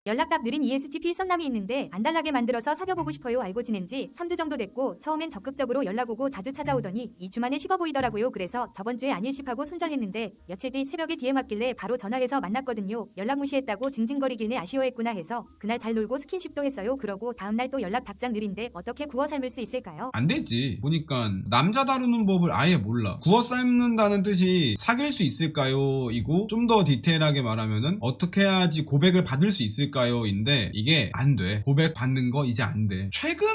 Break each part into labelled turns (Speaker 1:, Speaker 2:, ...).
Speaker 1: 연락답 느린 ESTP 썸남이 있는데 안달나게 만들어서 사귀어보고 싶어요. 알고 지낸 지 3주 정도 됐고 처음엔 적극적으로 연락 오고 자주 찾아오더니 2주 만에 식어 보이더라고요. 그래서 저번 주에 안일십하고 손절했는데 며칠 뒤 새벽에 DM 왔길래 바로 전화해서 만났거든요. 연락 무시했다고 징징거리길래 아쉬워했구나 해서 그날 잘 놀고 스킨십도 했어요. 그러고 다음날 또 연락 답장 느린데 어떻게 구워 삶을 수 있을까요?
Speaker 2: 안 되지. 보니까 남자 다루는 법을 아예 몰라. 구워 삶는다는 뜻이 사귈 수 있을까요? 이고 좀 더 디테일하게 말하면은 어떻게 해야지 고백을 받을 수 있을까요? 인데 이게 안 돼. 고백 받는 거 이제 안 돼. 최근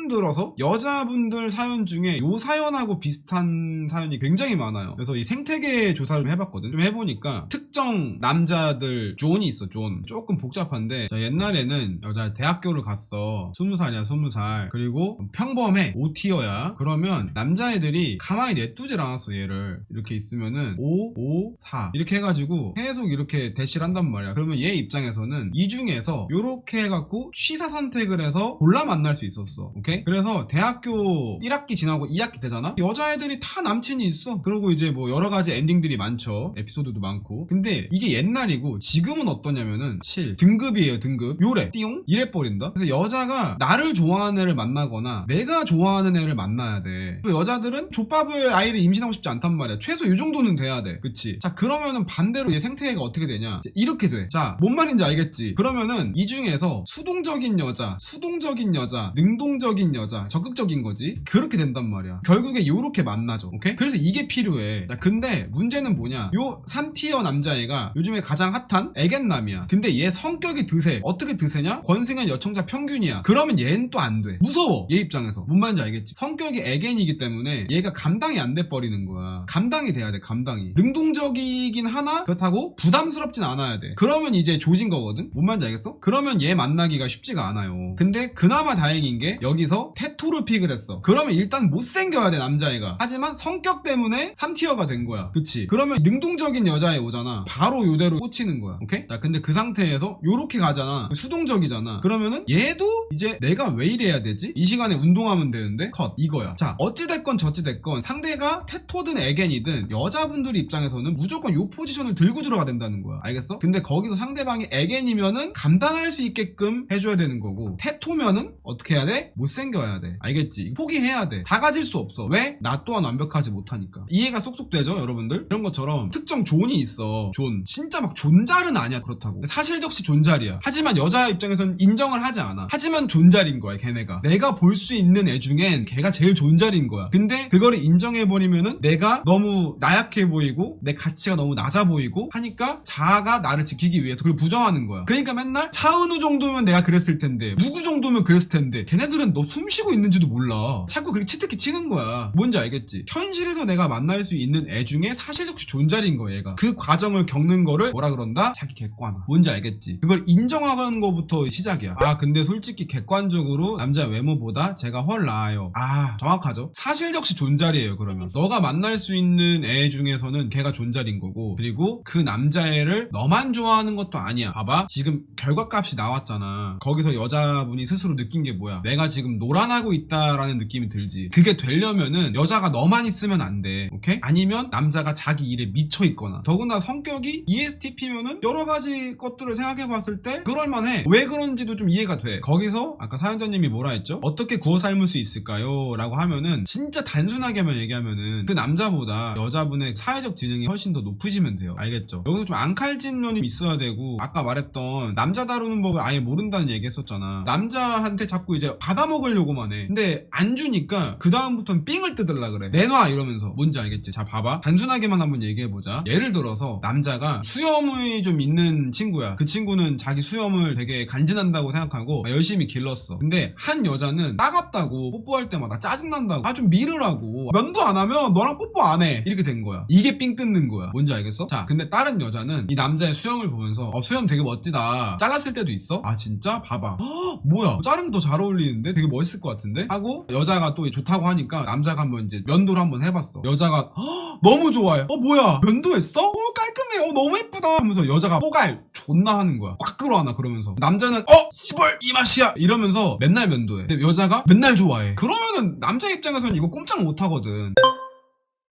Speaker 2: 들어서 여자분들 사연 중에 요 사연하고 비슷한 사연이 굉장히 많아요. 그래서 이 생태계 조사를 해봤거든. 좀 해보니까 특정 남자들 존이 있어. 존 조금 복잡한데 옛날에는 여자 대학교를 갔어. 20살이야 20살. 그리고 평범해. 5티어야. 그러면 남자애들이 가만히 냅두질 않았어. 얘를 이렇게 있으면은 5, 5, 4 이렇게 해가지고 계속 이렇게 대시를 한단 말이야. 그러면 얘 입장에서는 이 중에서 요렇게 해갖고 취사 선택을 해서 골라 만날 수 있었어. 오케이? 그래서 대학교 1학기 지나고 2학기 되잖아? 여자애들이 다 남친이 있어. 그리고 이제 뭐 여러 가지 엔딩들이 많죠. 에피소드도 많고. 근데 이게 옛날이고 지금은 어떠냐면은 7 등급이에요. 등급. 요래 띠용 이래 버린다. 그래서 여자가 나를 좋아하는 애를 만나거나 내가 좋아하는 애를 만나야 돼. 또 여자들은 족밥을 아이를 임신하고 싶지 않단 말이야. 최소 이 정도는 돼야 돼. 그치? 자 그러면은 반대로 얘 생태계가 어떻게 되냐? 이렇게 돼. 자 뭔 말인지 알겠지? 그러면은 이 중에서 수동적인 여자, 능동적인 여자, 적극적인 거지. 그렇게 된단 말이야. 결국에 요렇게 만나죠. 오케이? 그래서 이게 필요해. 자, 근데 문제는 뭐냐? 요 3티어 남자애가 요즘에 가장 핫한 애견남이야. 근데 얘 성격이 드세. 어떻게 드세냐? 권승현 여청자 평균이야. 그러면 얘는 또 안 돼. 무서워. 얘 입장에서. 뭔 말인지 알겠지? 성격이 애견이기 때문에 얘가 감당이 안 돼 버리는 거야. 감당이 돼야 돼. 감당이. 능동적이긴 하나 그렇다고 부담스럽진 않아야 돼. 그러면 이제 조진 거거든? 뭔 말인지 알겠어? 그러면 얘 만나기가 쉽지가 않아요. 근데 그나마 다행인 게 여기서 테토를 픽을 했어. 그러면 일단 못생겨야 돼 남자애가. 하지만 성격 때문에 3티어가 된 거야. 그치? 그러면 능동적인 여자애 오잖아. 바로 요대로 꽂히는 거야. 오케이? 자 근데 그 상태에서 요렇게 가잖아. 수동적이잖아. 그러면은 얘도 이제 내가 왜 이래야 되지? 이 시간에 운동하면 되는데 컷 이거야. 자 어찌됐건 저찌됐건 상대가 테토든 애견이든 여자분들 입장에서는 무조건 요 포지션을 들고 들어가야 된다는 거야. 알겠어? 근데 거기서 상대방이 애견이면은 감당할 수 있게끔 해줘야 되는 거고 테토면은 어떻게 해야 돼? 못생겨야 돼. 알겠지? 포기해야 돼. 다 가질 수 없어. 왜? 나 또한 완벽하지 못하니까. 이해가 쏙쏙 되죠 여러분들? 이런 것처럼 특정 존이 있어. 존 진짜 막 존잘은 아니야. 그렇다고 사실적시 존잘이야. 하지만 여자 입장에서는 인정을 하지 않아. 하지만 존잘인 거야 걔네가. 내가 볼 수 있는 애 중엔 걔가 제일 존잘인 거야. 근데 그거를 인정해버리면은 내가 너무 나약해 보이고 내 가치가 너무 낮아 보이고 하니까 자아가 나를 지키기 위해서 그걸 부정하는 거야. 그러니까 맨날 차은우 정도면 내가 그랬을 텐데 누구 정도면 그랬을 텐데 걔네들은 너 숨 쉬고 있는지도 몰라. 자꾸 그렇게 치트키 치는 거야. 뭔지 알겠지? 현실에서 내가 만날 수 있는 애 중에 사실적시 존잘인 거야 얘가. 그 과정을 겪는 거를 뭐라 그런다? 자기 객관화. 뭔지 알겠지? 그걸 인정하는 거부터 시작이야. 아 근데 솔직히 객관적으로 남자 외모보다 제가 훨 나아요. 아 정확하죠? 사실적시 존잘이에요. 그러면 너가 만날 수 있는 애 중에서는 걔가 존잘인 거고 그리고 그 남자애를 너만 좋아하는 것도 아니야. 봐봐 지금 결과값이 나왔잖아. 거기서 여자분이 스스로 느낀 게 뭐야? 내가 지금 노란하고 있다라는 느낌이 들지. 그게 되려면은 여자가 너만 있으면 안 돼. 오케이? 아니면 남자가 자기 일에 미쳐 있거나. 더구나 성격이 ESTP면은 여러 가지 것들을 생각해 봤을 때 그럴만해. 왜 그런지도 좀 이해가 돼. 거기서 아까 사연자님이 뭐라 했죠? 어떻게 구워 삶을 수 있을까요? 라고 하면은 진짜 단순하게만 얘기하면은 그 남자보다 여자분의 사회적 지능이 훨씬 더 높으시면 돼요. 알겠죠? 여기서 좀 앙칼진 면이 있어야 되고 아까 말했던 남자 다루는 법을 아예 모른다는 얘기 했었잖아. 남자한테 자꾸 이제 받아먹으려고만 해. 근데 안 주니까 그 다음부터는 삥을 뜯으려 그래. 내놔 이러면서. 뭔지 알겠지? 자 봐봐. 단순하게만 한번 얘기해보자. 예를 들어서 남자가 수염이 좀 있는 친구야. 그 친구는 자기 수염을 되게 간지난다고 생각하고 열심히 길렀어. 근데 한 여자는 따갑다고 뽀뽀할 때마다 짜증난다고 아 좀 미르라고 면도 안 하면 너랑 뽀뽀 안 해. 이렇게 된 거야. 이게 삥 뜯는 거야. 뭔지 알겠어? 자 근데 다른 여자는 이 남자의 수염을 보면서 수염 되게 멋지다. 잘랐을 때도 있어? 아 진짜? 봐봐. 허, 뭐야 자른 게 더 잘 어울리는데? 되게 멋있을 것 같은데? 하고 여자가 또 좋다고 하니까 남자가 한번 이제 면도를 한번 해봤어. 여자가 너무 좋아해. 뭐야 면도했어? 깔끔해. 너무 예쁘다 하면서 여자가 뽀갈 존나 하는 거야. 꽉 끌어안아 그러면서. 남자는 씨발 이 맛이야 이러면서 맨날 면도해. 근데 여자가 맨날 좋아해. 그러면은 남자 입장에서는 이거 꼼짝 못 하거든.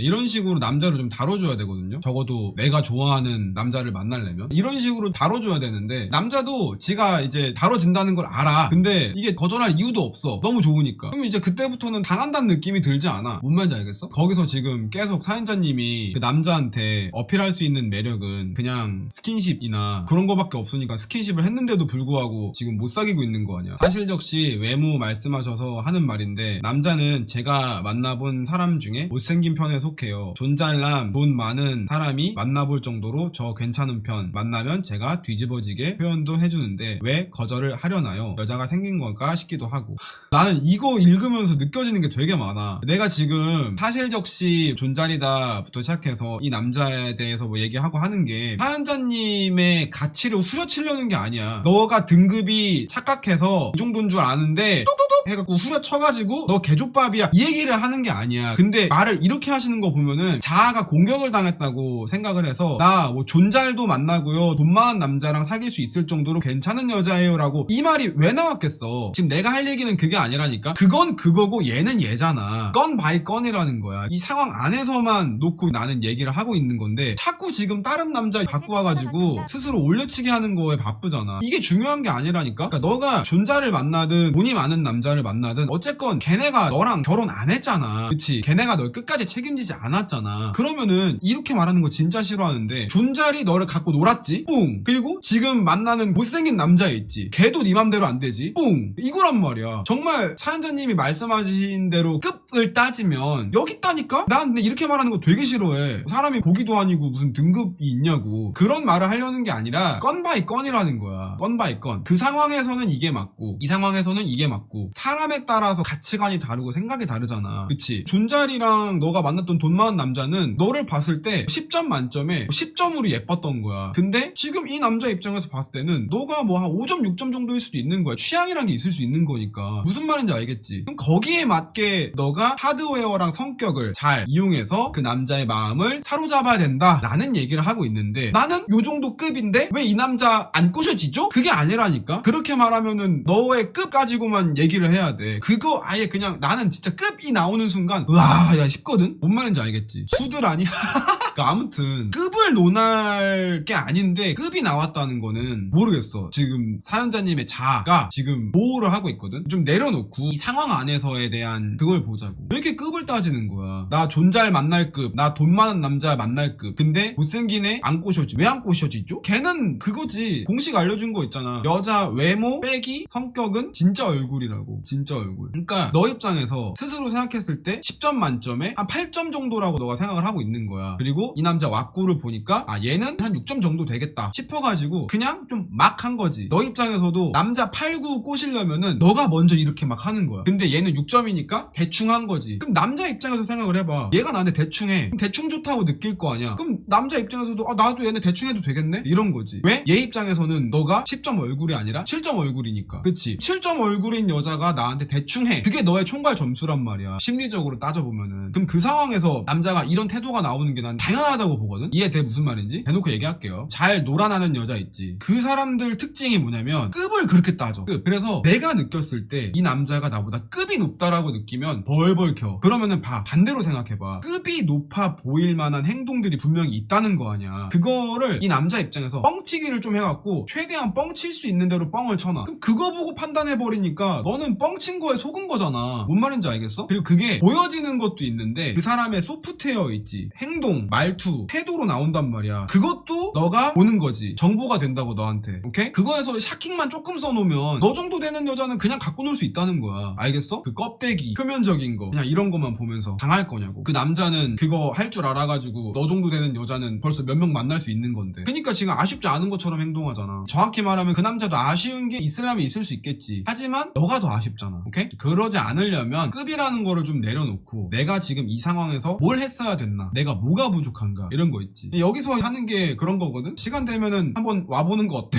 Speaker 2: 이런 식으로 남자를 좀 다뤄줘야 되거든요. 적어도 내가 좋아하는 남자를 만나려면 이런 식으로 다뤄줘야 되는데, 남자도 지가 이제 다뤄진다는 걸 알아. 근데 이게 거절할 이유도 없어. 너무 좋으니까. 그럼 이제 그때부터는 당한다는 느낌이 들지 않아. 뭔 말인지 알겠어? 거기서 지금 계속 사연자님이 그 남자한테 어필할 수 있는 매력은 그냥 스킨십이나 그런 거밖에 없으니까 스킨십을 했는데도 불구하고 지금 못 사귀고 있는 거 아니야. 사실 역시 외모 말씀하셔서 하는 말인데, 남자는 제가 만나본 사람 중에 못생긴 편에 속해요. 존잘남, 돈 많은 사람이 만나볼 정도로 저 괜찮은 편, 만나면 제가 뒤집어지게 표현도 해주는데 왜 거절을 하려나요? 여자가 생긴 건가 싶기도 하고. 나는 이거 읽으면서 느껴지는 게 되게 많아. 내가 지금 사실적시 존잘이다 부터 시작해서 이 남자에 대해서 뭐 얘기하고 하는 게 사연자님의 가치를 후려치려는 게 아니야. 너가 등급이 착각해서 이 정도인 줄 아는데 똑똑똑 해갖고 후려쳐가지고 너 개족밥이야 이 얘기를 하는 게 아니야. 근데 말을 이렇게 하시는 거 보면은 자아가 공격을 당했다고 생각을 해서, 나 뭐 존잘도 만나고요, 돈 많은 남자랑 사귈 수 있을 정도로 괜찮은 여자예요 라고 이 말이 왜 나왔겠어. 지금 내가 할 얘기는 그게 아니라니까. 그건 그거고 얘는 얘잖아. 건 바이 건이라는 거야. 이 상황 안에서만 놓고 나는 얘기를 하고 있는 건데, 자꾸 지금 다른 남자 갖고 와가지고 스스로 올려치기 하는 거에 바쁘잖아. 이게 중요한 게 아니라니까. 그러니까 너가 존잘을 만나든 돈이 많은 남자를 만나든 어쨌건 걔네가 너랑 결혼 안 했잖아. 그치? 걔네가 널 끝까지 책임지지 않았잖아. 그러면은 이렇게 말하는 거 진짜 싫어하는데, 존잘이 너를 갖고 놀았지? 뿡! 그리고 지금 만나는 못생긴 남자 있지? 걔도 네 맘대로 안 되지? 뿡! 이거란 말이야. 정말 사연자님이 말씀하신 대로 급을 따지면 여기 있다니까? 난 근데 이렇게 말하는 거 되게 싫어해. 사람이 고기도 아니고 무슨 등급이 있냐고. 그런 말을 하려는 게 아니라 건 바이 건이라는 거야. 건 바이 건. 그 상황에서는 이게 맞고 이 상황에서는 이게 맞고, 사람에 따라서 가치관이 다르고 생각이 다르잖아. 그치? 존잘이랑 너가 만났던 돈 많은 남자는 너를 봤을 때 10점 만점에 10점으로 예뻤던 거야. 근데 지금 이 남자 입장에서 봤을 때는 너가 뭐 한 5점 6점 정도일 수도 있는 거야. 취향이란 게 있을 수 있는 거니까. 무슨 말인지 알겠지? 그럼 거기에 맞게 너가 하드웨어랑 성격을 잘 이용해서 그 남자의 마음을 사로잡아야 된다 라는 얘기를 하고 있는데, 나는 요 정도 급인데 왜 이 남자 안 꼬셔지죠? 그게 아니라니까. 그렇게 말하면은 너의 급 가지고만 얘기를 해야 돼. 그거 아예 그냥 나는 진짜 급이 나오는 순간 으아 야 싶거든? 뭔 말인지 알겠지? 수드라니? 그러니까 아무튼 급을 논할 게 아닌데 급이 나왔다는 거는 모르겠어. 지금 사연자님의 자아가 지금 보호를 하고 있거든? 좀 내려놓고 이 상황 안에서에 대한 그걸 보자고. 왜 이렇게 급을 따지는 거야? 나 존잘 만날 급, 나 돈 많은 남자 만날 급. 근데 못생긴 애 안 꼬셔지. 왜 안 꼬셔지죠? 걔는 그거지. 공식 알려준 거 있잖아. 여자 외모 빼기 성격은 진짜 얼굴이라고. 진짜 얼굴. 그러니까 너 입장에서 스스로 생각했을 때 10점 만점에 한 8점 정도라고 너가 생각을 하고 있는 거야. 그리고 이 남자 왁구를 보니까 아 얘는 한 6점 정도 되겠다 싶어가지고 그냥 좀 막 한 거지. 너 입장에서도 남자 8, 9 꼬시려면은 너가 먼저 이렇게 막 하는 거야. 근데 얘는 6점이니까 대충 한 거지. 그럼 남자 입장에서 생각을 해봐. 얘가 나한테 대충 해. 그럼 대충 좋다고 느낄 거 아니야. 그럼 남자 입장에서도 아 나도 얘네 대충 해도 되겠네? 이런 거지. 왜? 얘 입장에서는 너가 10점 얼굴이 아니라 7점 얼굴이니까. 그치? 7점 얼굴인 여자가 나한테 대충 해. 그게 너의 총괄 점수란 말이야. 심리적으로 따져보면은. 그럼 그 상황에서 남자가 이런 태도가 나오는 게 난 당연하다고 보거든? 이해돼? 무슨 말인지? 대놓고 얘기할게요. 잘 놀아나는 여자 있지. 그 사람들 특징이 뭐냐면 급을 그렇게 따져. 그래서 내가 느꼈을 때 이 남자가 나보다 급이 높다라고 느끼면 벌벌 켜. 그러면은 반대로 생각해봐. 급이 높아 보일 만한 행동들이 분명히 있다는 거 아니야. 그거를 이 남자 입장에서 뻥튀기를 좀 해갖고 최대한 뻥칠 수 있는 대로 뻥을 쳐놔. 그럼 그거 보고 판단해버리니까 너는 뻥친 거에 속은 거잖아. 뭔 말인지 알겠어? 그리고 그게 보여지는 것도 있는데 그 사람의 소프트웨어 있지. 행동, 말투, 태도로 나온단 말이야. 그것도 너가 보는 거지. 정보가 된다고 너한테. 오케이? 그거에서 샤킹만 조금 써놓으면 너 정도 되는 여자는 그냥 갖고 놀 수 있다는 거야. 알겠어? 그 껍데기, 표면적인 거 그냥 이런 것만 보면서 당할 거냐고. 그 남자는 그거 할 줄 알아가지고 너 정도 되는 여자는 벌써 몇 명 만날 수 있는 건데. 그러니까 지금 아쉽지 않은 것처럼 행동하잖아. 정확히 말하면 그 남자도 아쉬운 게 있으려면 있을 수 있겠지. 하지만 너가 더 아쉽잖아. 오케이? 그러지 않으려면 급이라는 거를 좀 내려놓고 내가 지금 이 상황에서 뭘 했어야 됐나? 내가 뭐가 부족한가? 이런 거 있지. 여기서 하는 게 그런 거거든? 시간 되면은 한번 와보는 거 어때?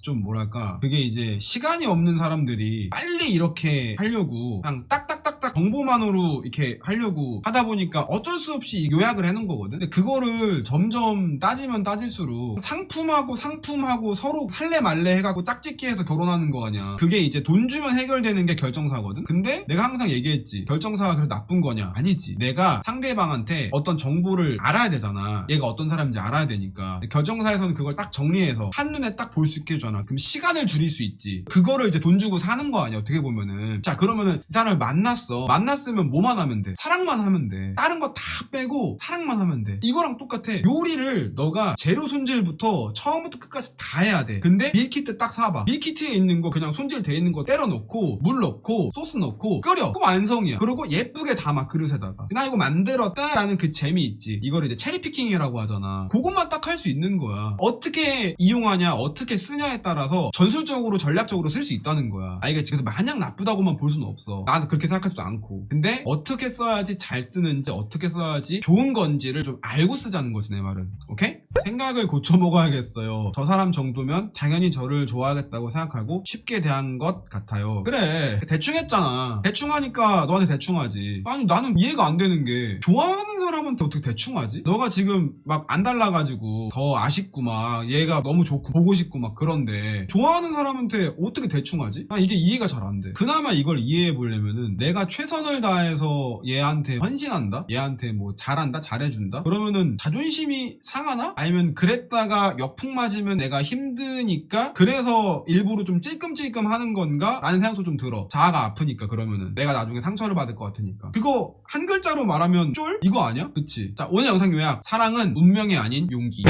Speaker 2: 좀 뭐랄까. 그게 이제 시간이 없는 사람들이 빨리 이렇게 하려고 그냥 딱딱딱딱 딱 정보만으로 이렇게 하려고 하다 보니까 어쩔 수 없이 요약을 해놓은 거거든. 근데 그거를 점점 따지면 따질수록 상품하고 서로 살래 말래 해갖고 짝짓기 해서 결혼하는 거 아니야. 그게 이제 돈 주면 해결되는 게 결정사거든. 근데 내가 항상 얘기했지, 결정사가 그래서 나쁜 거냐? 아니지. 내가 상대방한테 어떤 정보를 알아야 되잖아. 얘가 어떤 사람인지 알아야 되니까. 결정사에서는 그걸 딱 정리해서 한눈에 딱 볼 수 있게 해주잖아. 그럼 시간을 줄일 수 있지. 그거를 이제 돈 주고 사는 거 아니야, 어떻게 보면은. 자, 그러면은 이 사람을 만났으면 뭐만 하면 돼? 사랑만 하면 돼. 다른 거 다 빼고 사랑만 하면 돼. 이거랑 똑같아. 요리를 너가 재료 손질부터 처음부터 끝까지 다 해야 돼. 근데 밀키트 딱 사봐. 밀키트에 있는 거 그냥 손질돼 있는 거 때려 넣고 물 넣고 소스 넣고 끓여. 그럼 완성이야. 그리고 예쁘게 담아, 그릇에다가. 나 이거 만들었다라는 그 재미 있지. 이거를 이제 체리피킹이라고 하잖아. 그것만 딱 할 수 있는 거야. 어떻게 이용하냐, 어떻게 쓰냐에 따라서 전술적으로 전략적으로 쓸 수 있다는 거야. 알겠지? 그래서 마냥 나쁘다고만 볼 수는 없어. 나는 그렇게 생각하지도 않고. 근데 어떻게 써야지 잘 쓰는지, 어떻게 써야지 좋은 건지를 좀 알고 쓰자는 거지, 내 말은. 오케이? 생각을 고쳐 먹어야겠어요. 저 사람 정도면 당연히 저를 좋아하겠다고 생각하고 쉽게 대한 것 같아요. 그래, 대충 했잖아. 대충 하니까 너한테 대충 하지. 아니, 나는 이해가 안 되는 게, 좋아하는 사람한테 어떻게 대충 하지? 너가 지금 막 안 달라가지고 더 아쉽고 막 얘가 너무 좋고 보고 싶고 막 그런데 좋아하는 사람한테 어떻게 대충 하지? 난 이게 이해가 잘 안 돼. 그나마 이걸 이해해 보려면은 내가 최선을 다해서 얘한테 헌신한다? 얘한테 뭐 잘한다? 잘해준다? 그러면은 자존심이 상하나? 아니면 그랬다가 역풍 맞으면 내가 힘드니까 그래서 일부러 좀 찔끔찔끔 하는 건가? 라는 생각도 좀 들어. 자아가 아프니까. 그러면은 내가 나중에 상처를 받을 것 같으니까. 그거 한 글자로 말하면 쫄? 이거 아니야? 그치? 자, 오늘 영상 요약. 사랑은 운명이 아닌 용기.